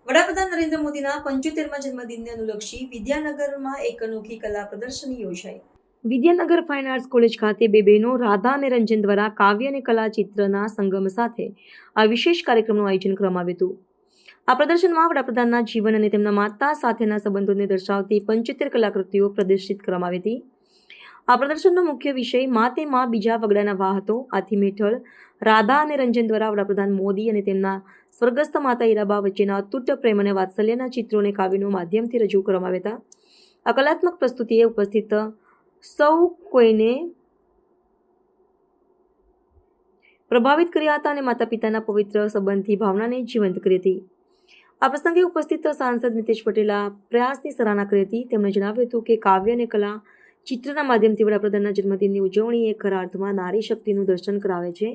વડાપ્રધાન નરેન્દ્ર મોદીના 75મા જન્મદિનને અનુલક્ષી વિદ્યાનગરમાં એક અનોખી કલા પ્રદર્શની યોજાઈ। વિદ્યાનગર ફાઇન આર્ટ્સ કોલેજ ખાતે બે બહેનો રાધા અને રંજન દ્વારા કાવ્ય અને કલા ચિત્રના સંગમ સાથે આ વિશેષ કાર્યક્રમનું આયોજન કરવામાં આવ્યું હતું। આ પ્રદર્શનમાં વડાપ્રધાનના જીવન અને તેમના માતા સાથેના સંબંધોને દર્શાવતી 75 કલાકૃતિઓ પ્રદર્શિત કરવામાં આવી હતી। આ પ્રદર્શનનો મુખ્ય વિષય મા તે મા બીજા વગડાના વાહ હતો। આ થીમ હેઠળ રાધા અને રંજન દ્વારા વડાપ્રધાન મોદી અને તેમના સ્વર્ગસ્થ માતા હીરાબા વચ્ચેના અતૂટ પ્રેમ અને વાત્સલ્યના ચિત્રોને કાવ્યના માધ્યમથી રજૂ કરવામાં આવ્યા હતા। આ કલાત્મક પ્રસ્તુતિએ ઉપસ્થિત સૌ કોઈને પ્રભાવિત કર્યા હતા અને માતા પિતાના પવિત્ર સંબંધની ભાવનાને જીવંત કરી હતી। આ પ્રસંગે ઉપસ્થિત સાંસદ મિતેશ પટેલે આ પ્રયાસની સરાહના કરી હતી। તેમણે જણાવ્યું હતું કે કાવ્ય અને કલા ચિત્રના માધ્યમથી વડાપ્રધાનના જન્મદિનની ઉજવણી એ ખરા અર્થમાં નારી શક્તિનું દર્શન કરાવે છે।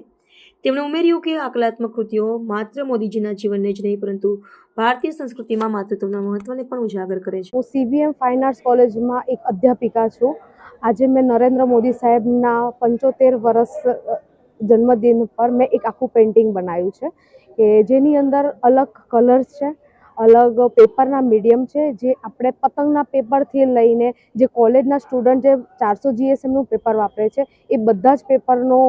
તેમણે ઉમેર્યું કે આ કલાત્મક કૃતિઓ માત્ર મોદીજીના જીવનને જ નહીં પરંતુ ભારતીય સંસ્કૃતિમાં માતૃત્વના મહત્વને પણ ઉજાગર કરે છે। હું CVM ફાઇન આર્ટ્સ કોલેજમાં એક અધ્યાપિકા છું। આજે મેં નરેન્દ્ર મોદી સાહેબના 75 વર્ષ જન્મદિન પર મેં એક આખું પેઇન્ટિંગ બનાવ્યું છે કે જેની અંદર અલગ કલર્સ છે, અલગ પેપરના મીડિયમ છે, જે આપણે પતંગના પેપરથી લઈને જે કોલેજના સ્ટુડન્ટ જે 400 GSMનું પેપર વાપરે છે એ બધા જ પેપરનો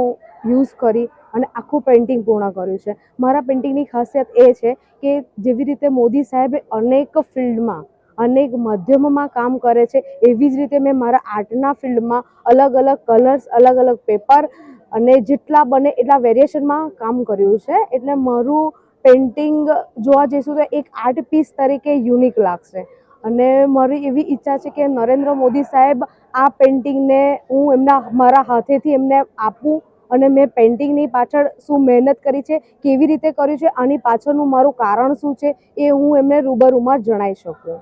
યુઝ કરી અને આખું પેઇન્ટિંગ પૂર્ણ કર્યું છે। મારા પેઇન્ટિંગની ખાસિયત એ છે કે જેવી રીતે મોદી સાહેબે અનેક ફિલ્ડમાં અનેક માધ્યમોમાં કામ કરે છે એવી જ રીતે મેં મારા આર્ટના ફિલ્ડમાં અલગ અલગ કલર્સ, અલગ અલગ પેપર અને જેટલા બને એટલા વેરિએશનમાં કામ કર્યું છે। એટલે મારું પેઇન્ટિંગ જોવા જઈશું તો એક આર્ટ પીસ તરીકે યુનિક લાગશે અને મારી એવી ઈચ્છા છે કે નરેન્દ્ર મોદી સાહેબ આ પેઇન્ટિંગને હું મારા હાથેથી એમને આપું અને મેં પેઇન્ટિંગની પાછળ શું મહેનત કરી છે, કેવી રીતે કર્યું છે, આની પાછળનું મારું કારણ શું છે એ હું એમને રૂબરૂમાં જણાવી શકું।